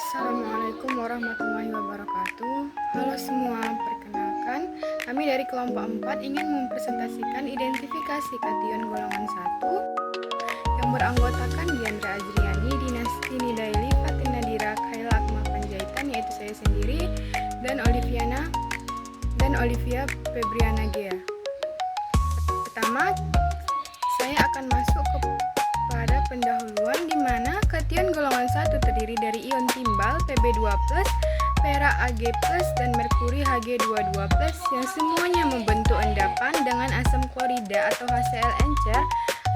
Assalamualaikum warahmatullahi wabarakatuh. Halo semua, perkenalkan kami dari kelompok 4 ingin mempresentasikan identifikasi kation golongan 1 yang beranggotakan Diandra Azriani, Dinasti Nidaili, Fatin Nadira, Khaila Akmal Panjaitan, yaitu saya sendiri, dan Olivia Febriana Gea. Pertama, saya akan masuk pada pendahuluan di mana kation golongan 1 terdiri dari ion timbal Pb2+, perak Ag+, dan merkuri Hg22+, yang semuanya membentuk endapan dengan asam klorida atau HCl encer.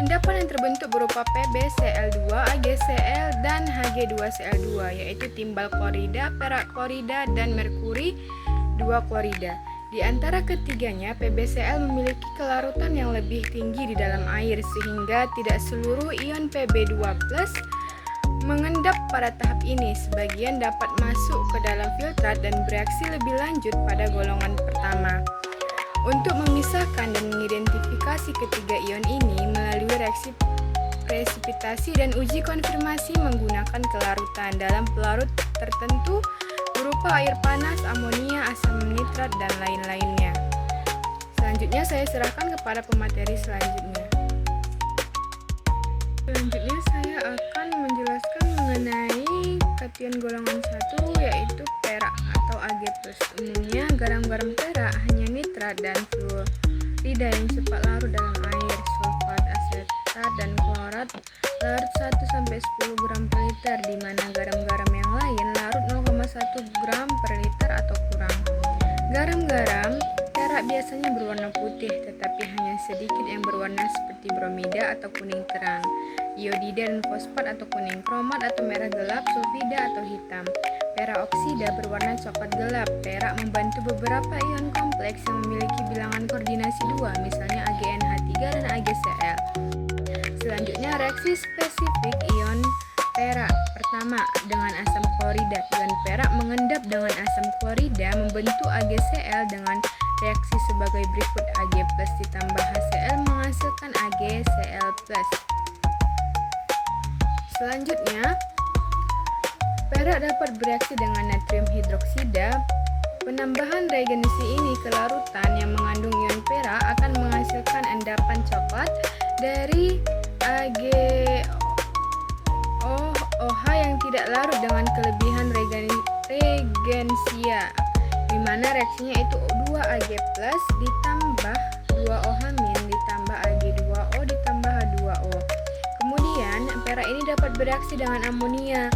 Endapan yang terbentuk berupa PbCl2, AgCl, dan Hg2Cl2, yaitu timbal klorida, perak klorida, dan merkuri 2 klorida. Di antara ketiganya, PbCl memiliki kelarutan yang lebih tinggi di dalam air sehingga tidak seluruh ion Pb2+ mengendap pada tahap ini. Sebagian dapat masuk ke dalam filtrat dan bereaksi lebih lanjut pada golongan pertama. Untuk memisahkan dan mengidentifikasi ketiga ion ini melalui reaksi presipitasi dan uji konfirmasi menggunakan kelarutan dalam pelarut tertentu berupa air panas, amonia, asam nitrat, dan lain-lainnya. Selanjutnya saya serahkan kepada pemateri selanjutnya. Selanjutnya saya akan menjelaskan mengenai kation golongan 1 yaitu perak atau Ag+. Umumnya garam-garam perak hanya nitrat dan fluorida yang cepat larut dalam air. Sulfat, asetat, dan klorat larut 1-10 gram per liter, di mana garam-garam yang lain larut 0,1 gram per liter atau kurang. Garam-garam perak biasanya berwarna putih, tetapi hanya sedikit yang berwarna seperti bromida atau kuning terang, iodida dan fosfat atau kuning, kromat atau merah gelap, sulfida atau hitam. Perak oksida berwarna coklat gelap. Perak membantu beberapa ion kompleks yang memiliki bilangan koordinasi 2, misalnya AgNH3 dan AgCl. Selanjutnya, reaksi spesifik ion perak. Pertama, dengan asam klorida. Ion perak mengendap dengan asam klorida membentuk AgCl dengan reaksi sebagai berikut: Ag+ ditambah HCl menghasilkan AgCl+. Selanjutnya, perak dapat bereaksi dengan natrium hidroksida. Penambahan reagensi ini ke larutan yang mengandung ion perak akan menghasilkan endapan coklat dari AgOH yang tidak larut dengan kelebihan reagensia, di mana reaksinya itu 2Ag+ ditambah 2OH- ditambah Ag2O ditambah H2O. Kemudian perak ini dapat bereaksi dengan amonia.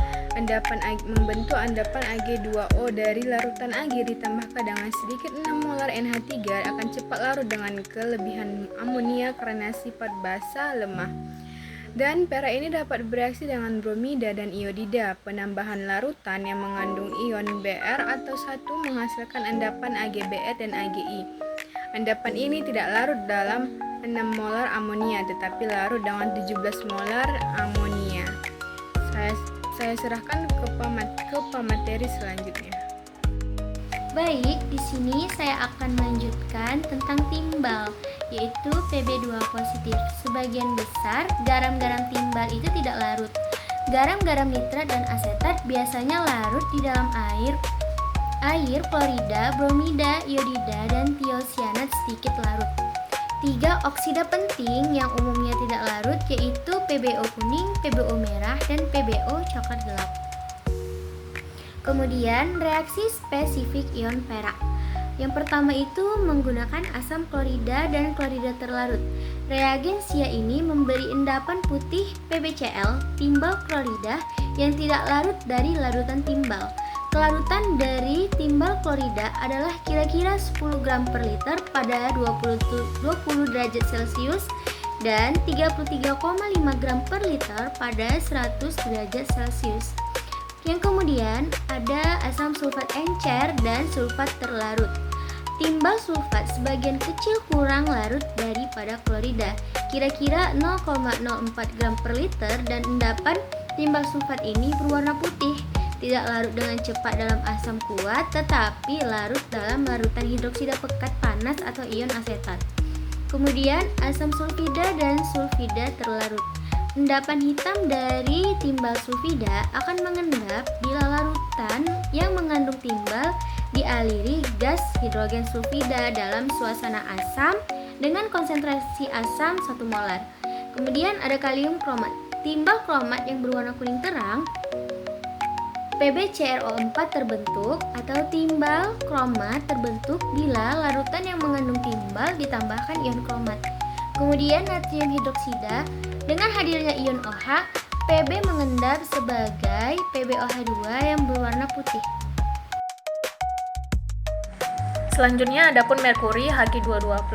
Membentuk endapan Ag2O dari larutan Ag ditambahkan dengan sedikit 6 molar NH3 akan cepat larut dengan kelebihan amonia karena sifat basa lemah. Dan perak ini dapat bereaksi dengan bromida dan iodida. Penambahan larutan yang mengandung ion Br atau 1 menghasilkan endapan AgBr dan AgI. Endapan ini tidak larut dalam 6 molar amonia, tetapi larut dengan 17 molar amonia. Saya serahkan ke pemateri selanjutnya. Baik, di sini saya akan melanjutkan tentang timbal, yaitu Pb2 positif. Sebagian besar garam-garam timbal itu tidak larut. Garam-garam nitrat dan asetat biasanya larut di dalam air, klorida, bromida, iodida, dan tiosianat sedikit larut. 3 oksida penting yang umumnya tidak larut yaitu PbO kuning, PbO merah, dan PbO coklat gelap. Kemudian reaksi spesifik ion perak. Yang pertama itu menggunakan asam klorida dan klorida terlarut. Reagensia ini memberi endapan putih PbCl timbal klorida yang tidak larut dari larutan timbal. Kelarutan dari timbal klorida adalah kira-kira 10 gram per liter pada 20 derajat Celcius dan 33,5 gram per liter pada 100 derajat Celcius. Yang kemudian ada asam sulfat encer dan sulfat terlarut. Timbal sulfat sebagian kecil kurang larut daripada klorida, kira-kira 0,04 gram per liter, dan endapan timbal sulfat ini berwarna putih. Tidak larut dengan cepat dalam asam kuat, tetapi larut dalam larutan hidroksida pekat panas atau ion asetat. Kemudian asam sulfida dan sulfida terlarut. Endapan hitam dari timbal sulfida akan mengendap bila timbal dialiri gas hidrogen sulfida dalam suasana asam dengan konsentrasi asam 1 molar. Kemudian ada kalium kromat. Timbal kromat yang berwarna kuning terang PbCrO4 terbentuk atau timbal kromat terbentuk bila larutan yang mengandung timbal ditambahkan ion kromat. Kemudian natrium hidroksida dengan hadirnya ion OH, Pb mengendap sebagai PbOH2 yang berwarna putih. Selanjutnya adapun merkuri Hg22+.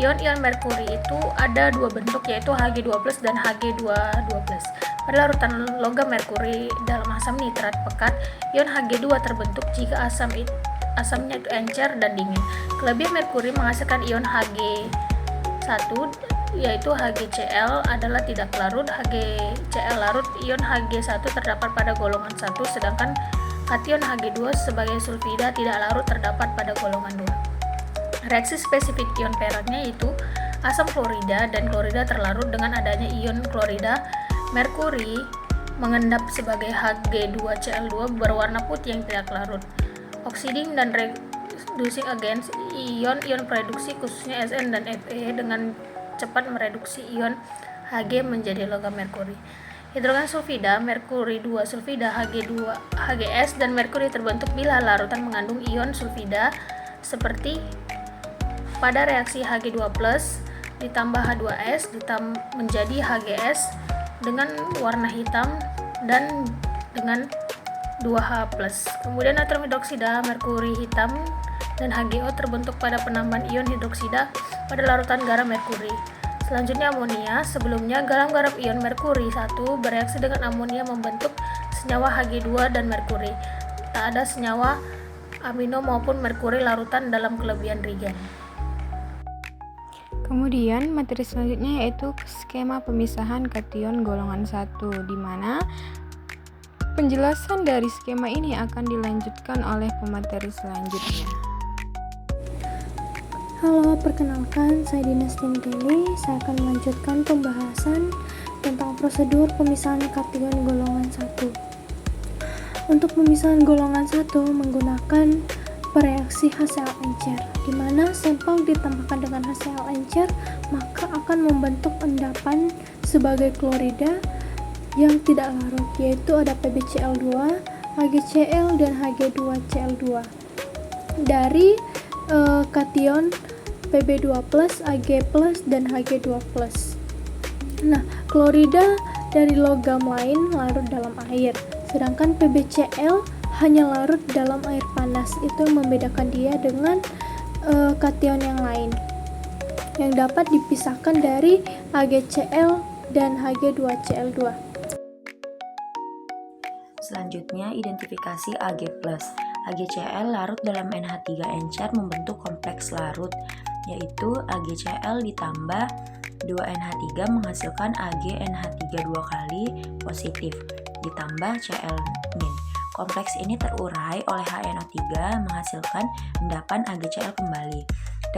Ion-ion merkuri itu ada dua bentuk, yaitu Hg2+ dan Hg22+. Pada larutan logam merkuri dalam asam nitrat pekat, ion Hg2 terbentuk jika asamnya itu encer dan dingin. Kelebihan merkuri menghasilkan ion Hg1 yaitu HgCl adalah tidak larut, HgCl larut. Ion Hg1 terdapat pada golongan 1, sedangkan kation Hg2 sebagai sulfida tidak larut terdapat pada golongan 2. Reaksi spesifik ion peraknya yaitu asam klorida dan klorida terlarut dengan adanya ion klorida. Merkuri mengendap sebagai Hg2Cl2 berwarna putih yang tidak larut. Oxiding dan reducing agents, ion-ion produksi khususnya Sn dan Fe dengan cepat mereduksi ion Hg menjadi logam merkuri. Hidrogen sulfida, merkuri 2 sulfida Hg2 Hgs dan merkuri terbentuk bila larutan mengandung ion sulfida seperti pada reaksi Hg2+ ditambah H2S menjadi Hgs dengan warna hitam dan dengan 2H+. Kemudian natrium hidroksida, merkuri hitam dan HgO terbentuk pada penambahan ion hidroksida pada larutan garam merkuri. Selanjutnya amonia. Sebelumnya garam-garam ion merkuri 1 bereaksi dengan amonia membentuk senyawa Hg2 dan merkuri. Tak ada senyawa amino maupun merkuri larutan dalam kelebihan reagen. Kemudian materi selanjutnya yaitu skema pemisahan kation golongan 1, di mana penjelasan dari skema ini akan dilanjutkan oleh pemateri selanjutnya. Halo, perkenalkan saya Dinasti Deli. Saya akan melanjutkan pembahasan tentang prosedur pemisahan kation golongan 1. Untuk pemisahan golongan 1 menggunakan bereaksi HCl encer, di mana sampel ditambahkan dengan HCl encer maka akan membentuk endapan sebagai klorida yang tidak larut, yaitu ada PbCl2, HgCl dan Hg2Cl2 dari kation Pb2+, Ag+, dan Hg2+. Nah, klorida dari logam lain larut dalam air, sedangkan PbCl hanya larut dalam air panas. Itu membedakan dia dengan kation yang lain yang dapat dipisahkan dari HgCl dan Hg2Cl2. Selanjutnya identifikasi Ag+. HgCl larut dalam NH3 encer membentuk kompleks larut, yaitu AgCl ditambah 2NH3 menghasilkan AgNH3 2 kali positif ditambah Cl-. Kompleks ini terurai oleh HNO3 menghasilkan endapan AgCl kembali.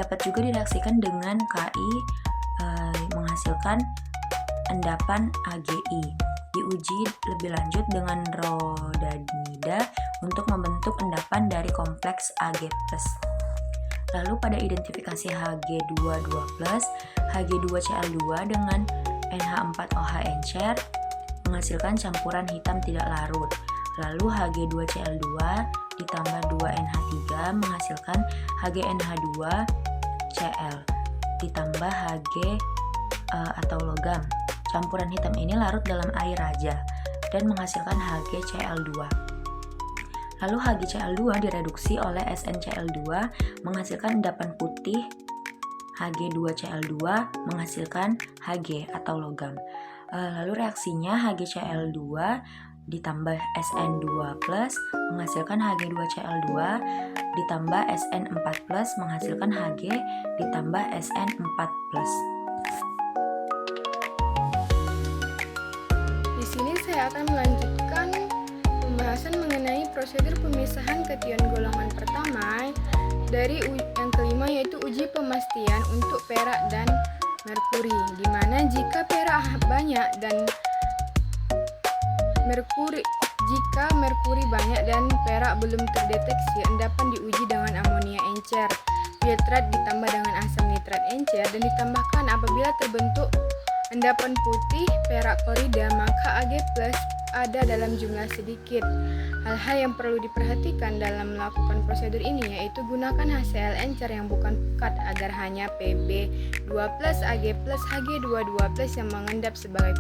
Dapat juga direaksikan dengan Ki menghasilkan endapan AgI. Diuji lebih lanjut dengan rhodamida untuk membentuk endapan dari kompleks Ag+. Lalu pada identifikasi Hg22+, Hg2Cl2 dengan NH4OH encer menghasilkan campuran hitam tidak larut. Lalu Hg2Cl2 ditambah 2NH3 menghasilkan HgNH2Cl ditambah Hg atau logam. Campuran hitam ini larut dalam air raja dan menghasilkan HgCl2. Lalu HgCl2 direduksi oleh SnCl2 menghasilkan endapan putih. Hg2Cl2 menghasilkan Hg atau logam. Lalu reaksinya HgCl2 ditambah Sn2+ menghasilkan Hg2Cl2 ditambah Sn4+ menghasilkan Hg ditambah Sn4+. Di sini saya akan melanjutkan pembahasan mengenai prosedur pemisahan kation golongan pertama dari yang kelima, yaitu uji pemastian untuk perak dan merkuri, di mana jika perak banyak dan merkuri banyak dan perak perak belum terdeteksi, endapan diuji dengan amonia encer, filtrat ditambah dengan asam nitrat encer dan ditambahkan. Apabila terbentuk endapan putih perak klorida, maka Ag+ ada dalam jumlah sedikit. Hal-hal yang perlu diperhatikan dalam melakukan prosedur ini yaitu gunakan HCl encer yang bukan pekat agar hanya Pb2+, Ag+, Hg22+ yang mengendap sebagai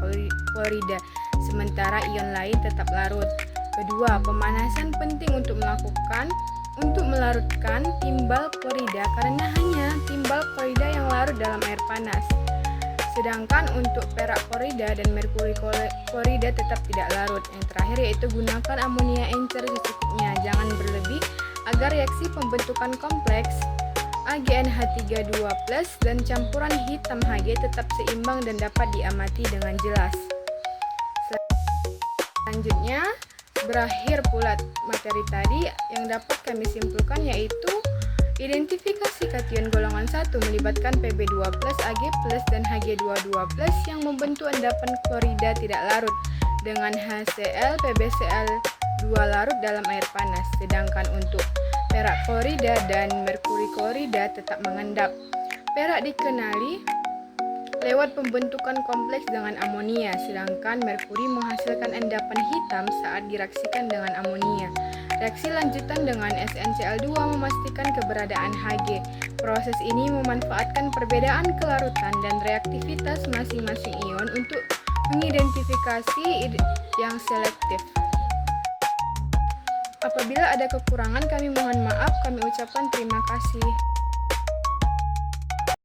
klorida, sementara ion lain tetap larut. Kedua, pemanasan penting untuk melarutkan timbal klorida karena hanya timbal klorida yang larut dalam air panas. Sedangkan untuk perak klorida dan merkuri klorida tetap tidak larut. Yang terakhir yaitu gunakan amonia encer secukupnya, jangan berlebih agar reaksi pembentukan kompleks AgNH32+ dan campuran hitam Hg tetap seimbang dan dapat diamati dengan jelas. Selanjutnya, berakhir pula materi tadi. Yang dapat kami simpulkan yaitu identifikasi kation golongan 1 melibatkan Pb2+, Ag+, dan Hg22+ yang membentuk endapan klorida tidak larut dengan HCl, PbCl2 larut dalam air panas. Sedangkan untuk perak klorida dan merkuri klorida tetap mengendap. Perak dikenali lewat pembentukan kompleks dengan amonia, sedangkan merkuri menghasilkan endapan hitam saat direaksikan dengan amonia. Reaksi lanjutan dengan SnCl2 memastikan keberadaan Hg. Proses ini memanfaatkan perbedaan kelarutan dan reaktivitas masing-masing ion untuk mengidentifikasi yang selektif. Apabila ada kekurangan, kami mohon maaf. Kami ucapkan terima kasih.